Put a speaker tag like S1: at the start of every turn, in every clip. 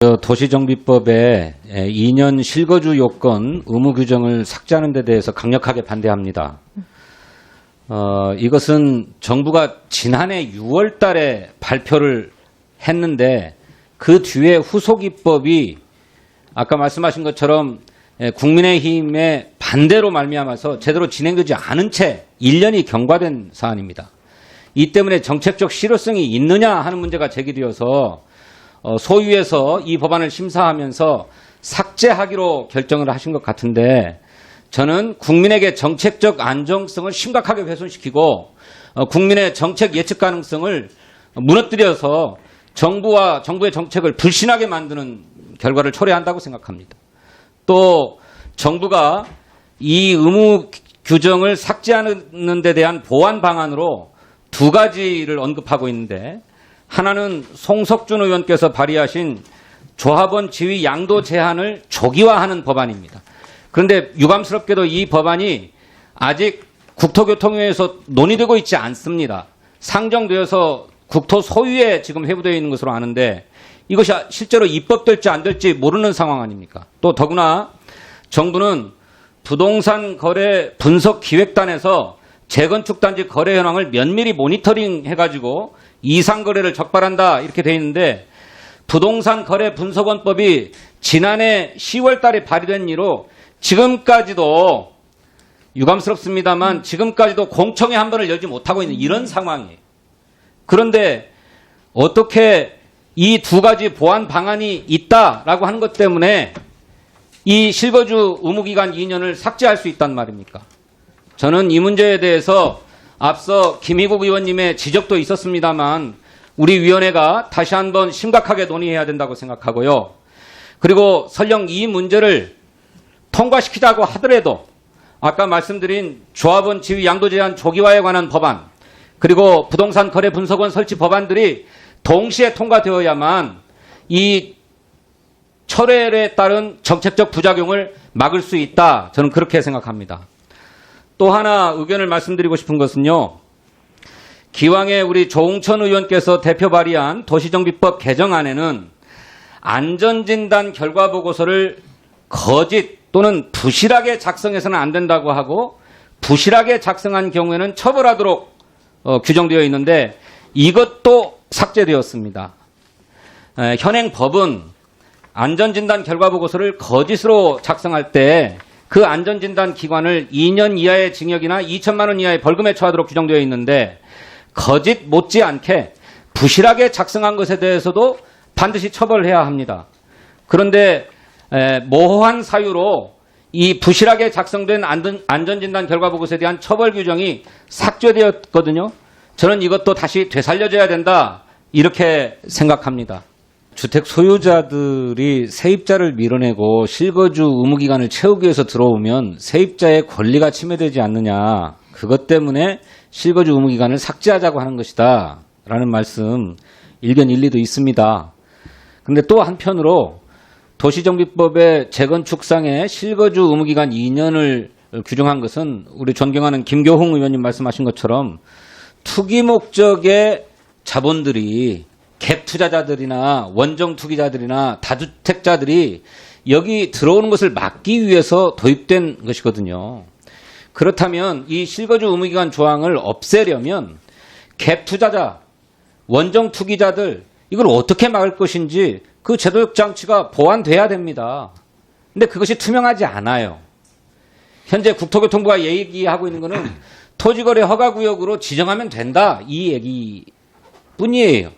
S1: 도시정비법의 2년 실거주 요건 의무 규정을 삭제하는 데 대해서 강력하게 반대합니다. 이것은 정부가 지난해 6월 달에 발표를 했는데 그 뒤에 후속 입법이 아까 말씀하신 것처럼 국민의힘의 반대로 말미암아서 제대로 진행되지 않은 채 1년이 경과된 사안입니다. 이 때문에 정책적 실효성이 있느냐 하는 문제가 제기되어서 소위에서 이 법안을 심사하면서 삭제하기로 결정을 하신 것 같은데 저는 국민에게 정책적 안정성을 심각하게 훼손시키고 국민의 정책 예측 가능성을 무너뜨려서 정부와 정부의 정책을 불신하게 만드는 결과를 초래한다고 생각합니다. 또 정부가 이 의무 규정을 삭제하는 데 대한 보완 방안으로 두 가지를 언급하고 있는데 하나는 송석준 의원께서 발의하신 조합원 지위 양도 제한을 조기화하는 법안입니다. 그런데 유감스럽게도 이 법안이 아직 국토교통위에서 논의되고 있지 않습니다. 상정되어서 국토소위에 지금 회부되어 있는 것으로 아는데 이것이 실제로 입법될지 안 될지 모르는 상황 아닙니까? 또 더구나 정부는 부동산 거래 분석 기획단에서 재건축 단지 거래 현황을 면밀히 모니터링 해가지고 이상 거래를 적발한다 이렇게 돼 있는데 부동산 거래 분석원법이 지난해 10월 달에 발의된 이로 지금까지도 유감스럽습니다만 지금까지도 공청회 한 번을 열지 못하고 있는 이런 상황이에요. 그런데 어떻게 이 두 가지 보완 방안이 있다라고 하는 것 때문에 이 실거주 의무기간 2년을 삭제할 수 있단 말입니까? 저는 이 문제에 대해서 앞서 김희국 의원님의 지적도 있었습니다만 우리 위원회가 다시 한번 심각하게 논의해야 된다고 생각하고요. 그리고 설령 이 문제를 통과시키자고 하더라도 아까 말씀드린 조합원 지위 양도 제한 조기화에 관한 법안 그리고 부동산 거래 분석원 설치 법안들이 동시에 통과되어야만 이 철회에 따른 정책적 부작용을 막을 수 있다. 저는 그렇게 생각합니다. 또 하나 의견을 말씀드리고 싶은 것은요. 기왕에 우리 조홍천 의원께서 대표 발의한 도시정비법 개정안에는 안전진단 결과보고서를 거짓 또는 부실하게 작성해서는 안 된다고 하고 부실하게 작성한 경우에는 처벌하도록 규정되어 있는데 이것도 삭제되었습니다. 현행 법은 안전진단 결과보고서를 거짓으로 작성할 때 그 안전진단 기관을 2년 이하의 징역이나 2천만 원 이하의 벌금에 처하도록 규정되어 있는데 거짓 못지않게 부실하게 작성한 것에 대해서도 반드시 처벌해야 합니다. 그런데 모호한 사유로 이 부실하게 작성된 안전진단 결과보고서에 대한 처벌 규정이 삭제되었거든요. 저는 이것도 다시 되살려져야 된다 이렇게 생각합니다. 주택 소유자들이 세입자를 밀어내고 실거주 의무기간을 채우기 위해서 들어오면 세입자의 권리가 침해되지 않느냐. 그것 때문에 실거주 의무기간을 삭제하자고 하는 것이다. 라는 말씀 일견 일리도 있습니다. 그런데 또 한편으로 도시정비법의 재건축상의 실거주 의무기간 2년을 규정한 것은 우리 존경하는 김교홍 의원님 말씀하신 것처럼 투기 목적의 자본들이 갭 투자자들이나 원정 투기자들이나 다주택자들이 여기 들어오는 것을 막기 위해서 도입된 것이거든요. 그렇다면 이 실거주 의무기간 조항을 없애려면 갭 투자자, 원정 투기자들 이걸 어떻게 막을 것인지 그 제도적 장치가 보완돼야 됩니다. 근데 그것이 투명하지 않아요. 현재 국토교통부가 얘기하고 있는 것은 토지거래 허가구역으로 지정하면 된다 이 얘기뿐이에요.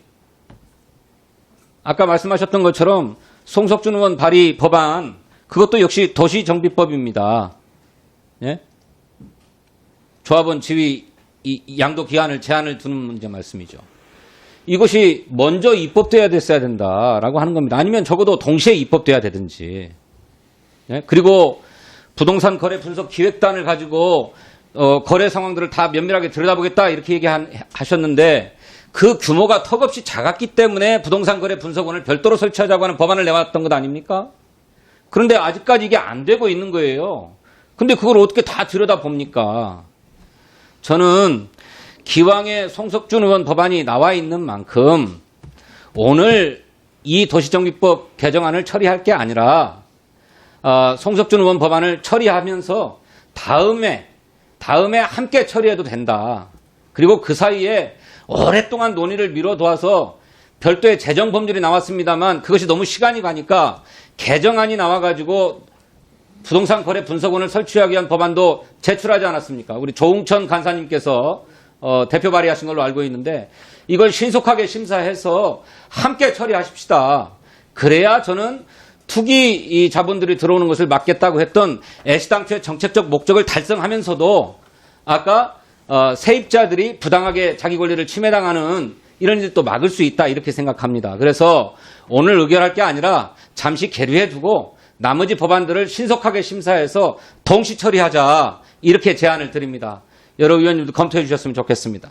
S1: 아까 말씀하셨던 것처럼 송석준 의원 발의 법안 그것도 역시 도시정비법입니다. 예? 조합원 지위 양도 기한을 제한을 두는 문제 말씀이죠. 이것이 먼저 입법돼야 됐어야 된다라고 하는 겁니다. 아니면 적어도 동시에 입법돼야 되든지. 예? 그리고 부동산 거래 분석 기획단을 가지고 거래 상황들을 다 면밀하게 들여다보겠다 이렇게 얘기하셨는데 그 규모가 턱없이 작았기 때문에 부동산 거래 분석원을 별도로 설치하자고 하는 법안을 내왔던 것 아닙니까? 그런데 아직까지 이게 안 되고 있는 거예요. 근데 그걸 어떻게 다 들여다봅니까? 저는 기왕에 송석준 의원 법안이 나와 있는 만큼 오늘 이 도시정비법 개정안을 처리할 게 아니라 송석준 의원 법안을 처리하면서 다음에 함께 처리해도 된다. 그리고 그 사이에 오랫동안 논의를 미뤄두어서 별도의 재정 법률이 나왔습니다만 그것이 너무 시간이 가니까 개정안이 나와가지고 부동산 거래 분석원을 설치하기 위한 법안도 제출하지 않았습니까? 우리 조웅천 간사님께서 대표 발의하신 걸로 알고 있는데 이걸 신속하게 심사해서 함께 처리하십시다. 그래야 저는 투기 이 자본들이 들어오는 것을 막겠다고 했던 애시당초의 정책적 목적을 달성하면서도 아까 세입자들이 부당하게 자기 권리를 침해당하는 이런 일도 막을 수 있다 이렇게 생각합니다. 그래서 오늘 의결할 게 아니라 잠시 계류해두고 나머지 법안들을 신속하게 심사해서 동시 처리하자 이렇게 제안을 드립니다. 여러 의원님도 검토해 주셨으면 좋겠습니다.